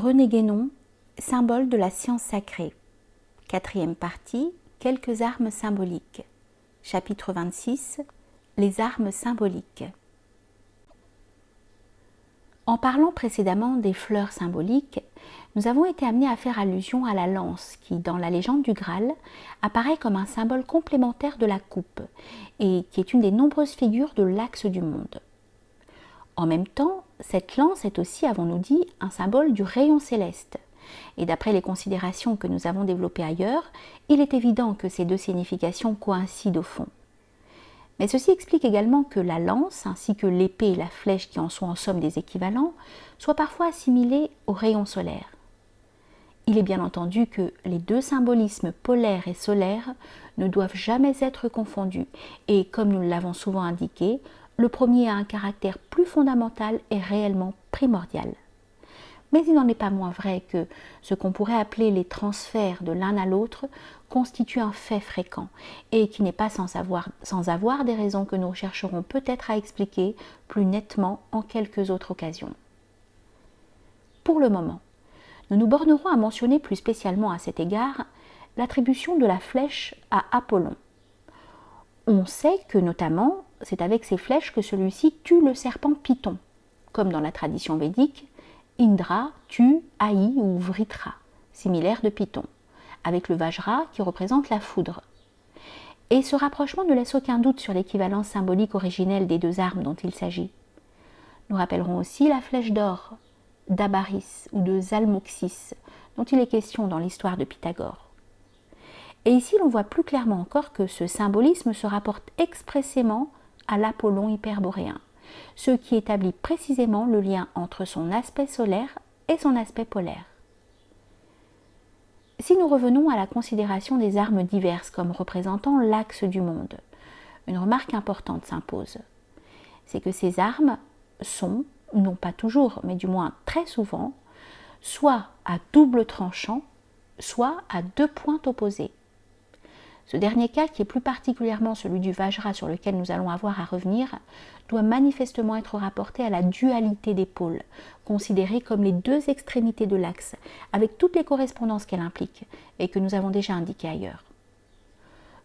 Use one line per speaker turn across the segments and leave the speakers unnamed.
René Guénon, symbole de la science sacrée. Quatrième partie, quelques armes symboliques. Chapitre 26, les armes symboliques. En parlant précédemment des fleurs symboliques, nous avons été amenés à faire allusion à la lance qui, dans la légende du Graal, apparaît comme un symbole complémentaire de la coupe et qui est une des nombreuses figures de l'axe du monde. En même temps, cette lance est aussi, avons-nous dit, un symbole du rayon céleste. Et d'après les considérations que nous avons développées ailleurs, il est évident que ces deux significations coïncident au fond. Mais ceci explique également que la lance, ainsi que l'épée et la flèche qui en sont en somme des équivalents, soient parfois assimilés au rayon solaire. Il est bien entendu que les deux symbolismes polaire et solaire ne doivent jamais être confondus, et comme nous l'avons souvent indiqué, le premier a un caractère plus fondamental et réellement primordial. Mais il n'en est pas moins vrai que ce qu'on pourrait appeler les transferts de l'un à l'autre constitue un fait fréquent et qui n'est pas sans avoir des raisons que nous chercherons peut-être à expliquer plus nettement en quelques autres occasions. Pour le moment, nous nous bornerons à mentionner plus spécialement à cet égard l'attribution de la flèche à Apollon. On sait que notamment, c'est avec ces flèches que celui-ci tue le serpent Python, comme dans la tradition védique, Indra tue Aï ou Vritra, similaire de Python, avec le Vajra qui représente la foudre. Et ce rapprochement ne laisse aucun doute sur l'équivalence symbolique originelle des deux armes dont il s'agit. Nous rappellerons aussi la flèche d'or, d'Abaris ou de Zalmoxis, dont il est question dans l'histoire de Pythagore. Et ici, l'on voit plus clairement encore que ce symbolisme se rapporte expressément à l'Apollon hyperboréen, ce qui établit précisément le lien entre son aspect solaire et son aspect polaire. Si nous revenons à la considération des armes diverses comme représentant l'axe du monde, une remarque importante s'impose. C'est que ces armes sont, non pas toujours, mais du moins très souvent, soit à double tranchant, soit à deux pointes opposées. Ce dernier cas, qui est plus particulièrement celui du Vajra sur lequel nous allons avoir à revenir, doit manifestement être rapporté à la dualité des pôles, considérée comme les deux extrémités de l'axe, avec toutes les correspondances qu'elle implique, et que nous avons déjà indiquées ailleurs.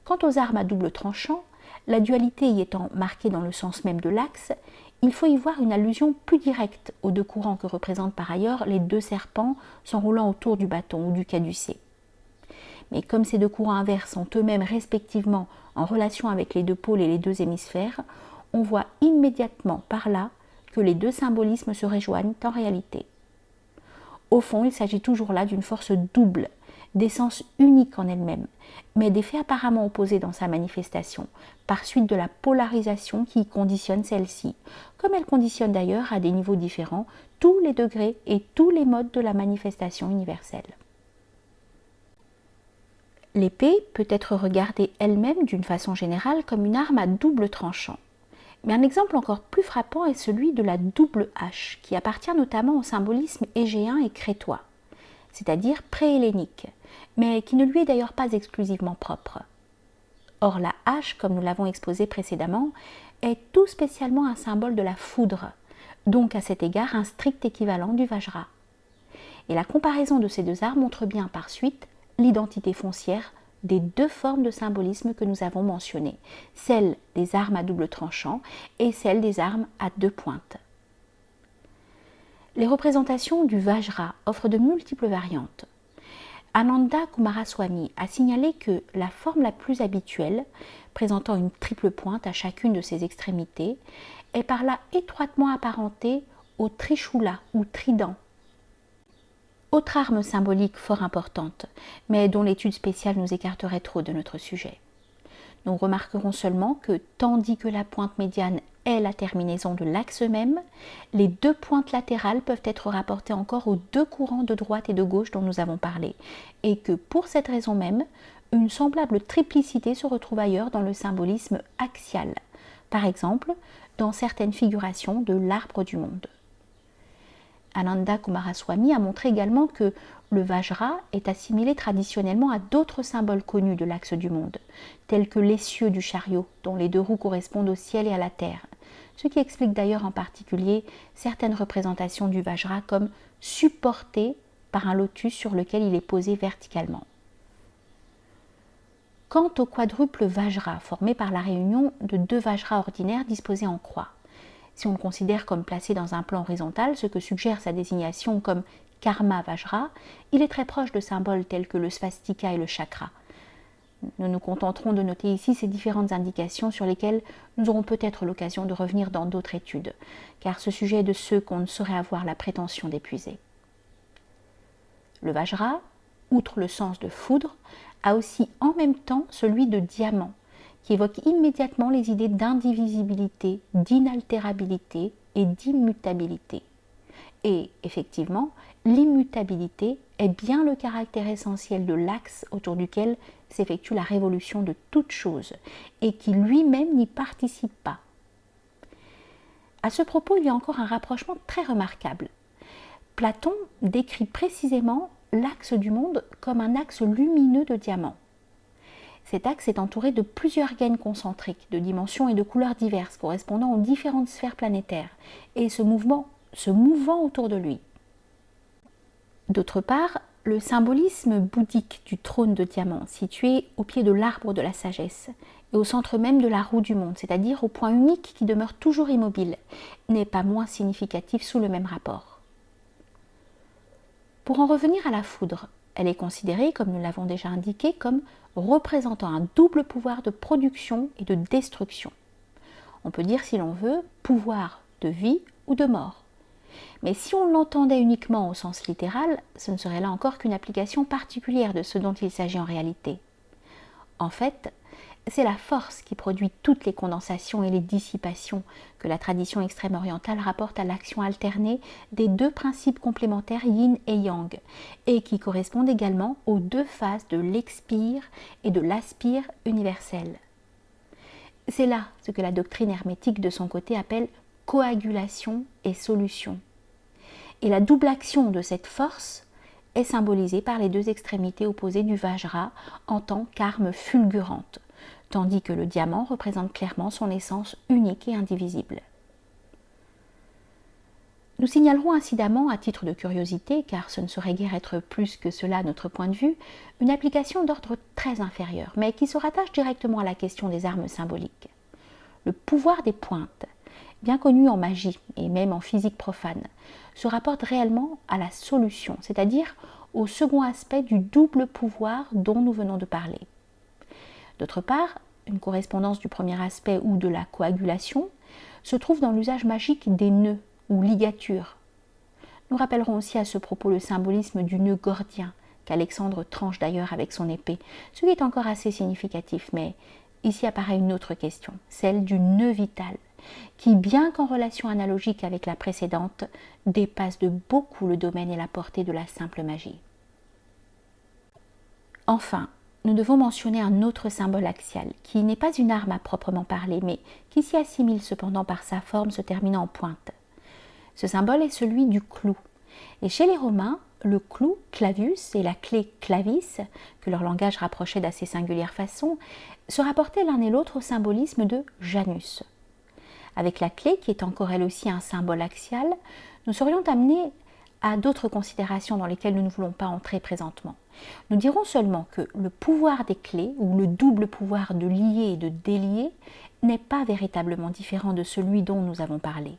Quant aux armes à double tranchant, la dualité y étant marquée dans le sens même de l'axe, il faut y voir une allusion plus directe aux deux courants que représentent par ailleurs les deux serpents s'enroulant autour du bâton ou du caducée. Mais comme ces deux courants inverses sont eux-mêmes respectivement en relation avec les deux pôles et les deux hémisphères, on voit immédiatement par là que les deux symbolismes se rejoignent en réalité. Au fond, il s'agit toujours là d'une force double, d'essence unique en elle-même, mais d'effets apparemment opposés dans sa manifestation, par suite de la polarisation qui conditionne celle-ci, comme elle conditionne d'ailleurs à des niveaux différents tous les degrés et tous les modes de la manifestation universelle. L'épée peut être regardée elle-même d'une façon générale comme une arme à double tranchant. Mais un exemple encore plus frappant est celui de la double hache, qui appartient notamment au symbolisme égéen et crétois, c'est-à-dire pré-hellénique, mais qui ne lui est d'ailleurs pas exclusivement propre. Or la hache, comme nous l'avons exposé précédemment, est tout spécialement un symbole de la foudre, donc à cet égard un strict équivalent du Vajra. Et la comparaison de ces deux armes montre bien par suite l'identité foncière des deux formes de symbolisme que nous avons mentionnées, celle des armes à double tranchant et celle des armes à deux pointes. Les représentations du Vajra offrent de multiples variantes. Ananda Kumaraswamy a signalé que la forme la plus habituelle, présentant une triple pointe à chacune de ses extrémités, est par là étroitement apparentée au Trishula ou trident. Autre arme symbolique fort importante, mais dont l'étude spéciale nous écarterait trop de notre sujet. Nous remarquerons seulement que, tandis que la pointe médiane est la terminaison de l'axe même, les deux pointes latérales peuvent être rapportées encore aux deux courants de droite et de gauche dont nous avons parlé, et que pour cette raison même, une semblable triplicité se retrouve ailleurs dans le symbolisme axial, par exemple dans certaines figurations de l'arbre du monde. Ananda Kumaraswamy a montré également que le Vajra est assimilé traditionnellement à d'autres symboles connus de l'axe du monde, tels que l'essieu du chariot, dont les deux roues correspondent au ciel et à la terre, ce qui explique d'ailleurs en particulier certaines représentations du Vajra comme supporté par un lotus sur lequel il est posé verticalement. Quant au quadruple Vajra, formé par la réunion de deux Vajras ordinaires disposés en croix. Si on le considère comme placé dans un plan horizontal, ce que suggère sa désignation comme Karma Vajra, il est très proche de symboles tels que le svastika et le chakra. Nous nous contenterons de noter ici ces différentes indications sur lesquelles nous aurons peut-être l'occasion de revenir dans d'autres études, car ce sujet est de ceux qu'on ne saurait avoir la prétention d'épuiser. Le Vajra, outre le sens de foudre, a aussi en même temps celui de diamant, qui évoque immédiatement les idées d'indivisibilité, d'inaltérabilité et d'immutabilité. Et effectivement, l'immutabilité est bien le caractère essentiel de l'axe autour duquel s'effectue la révolution de toute chose et qui lui-même n'y participe pas. À ce propos, il y a encore un rapprochement très remarquable. Platon décrit précisément l'axe du monde comme un axe lumineux de diamant. Cet axe est entouré de plusieurs gaines concentriques, de dimensions et de couleurs diverses, correspondant aux différentes sphères planétaires, et se mouvant autour de lui. D'autre part, le symbolisme bouddhique du trône de diamant, situé au pied de l'arbre de la sagesse, et au centre même de la roue du monde, c'est-à-dire au point unique qui demeure toujours immobile, n'est pas moins significatif sous le même rapport. Pour en revenir à la foudre, elle est considérée, comme nous l'avons déjà indiqué, comme représentant un double pouvoir de production et de destruction. On peut dire, si l'on veut, pouvoir de vie ou de mort. Mais si on l'entendait uniquement au sens littéral, ce ne serait là encore qu'une application particulière de ce dont il s'agit en réalité. En fait, c'est la force qui produit toutes les condensations et les dissipations que la tradition extrême orientale rapporte à l'action alternée des deux principes complémentaires yin et yang, et qui correspondent également aux deux phases de l'expire et de l'aspire universel. C'est là ce que la doctrine hermétique de son côté appelle coagulation et solution. Et la double action de cette force est symbolisée par les deux extrémités opposées du Vajra en tant qu'arme fulgurante, tandis que le diamant représente clairement son essence unique et indivisible. Nous signalerons incidemment, à titre de curiosité, car ce ne saurait guère être plus que cela à notre point de vue, une application d'ordre très inférieur, mais qui se rattache directement à la question des armes symboliques. Le pouvoir des pointes, bien connu en magie et même en physique profane, se rapporte réellement à la solution, c'est-à-dire au second aspect du double pouvoir dont nous venons de parler. D'autre part, une correspondance du premier aspect ou de la coagulation se trouve dans l'usage magique des nœuds ou ligatures. Nous rappellerons aussi à ce propos le symbolisme du nœud gordien, qu'Alexandre tranche d'ailleurs avec son épée, ce qui est encore assez significatif, mais ici apparaît une autre question, celle du nœud vital, qui, bien qu'en relation analogique avec la précédente, dépasse de beaucoup le domaine et la portée de la simple magie. Enfin, nous devons mentionner un autre symbole axial, qui n'est pas une arme à proprement parler, mais qui s'y assimile cependant par sa forme se terminant en pointe. Ce symbole est celui du clou. Et chez les Romains, le clou, clavius, et la clé clavis, que leur langage rapprochait d'assez singulière façon, se rapportaient l'un et l'autre au symbolisme de Janus. Avec la clé, qui est encore elle aussi un symbole axial, nous serions amenés à d'autres considérations dans lesquelles nous ne voulons pas entrer présentement. Nous dirons seulement que le pouvoir des clés, ou le double pouvoir de lier et de délier, n'est pas véritablement différent de celui dont nous avons parlé.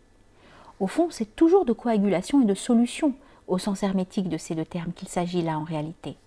Au fond, c'est toujours de coagulation et de solution, au sens hermétique de ces deux termes qu'il s'agit là en réalité.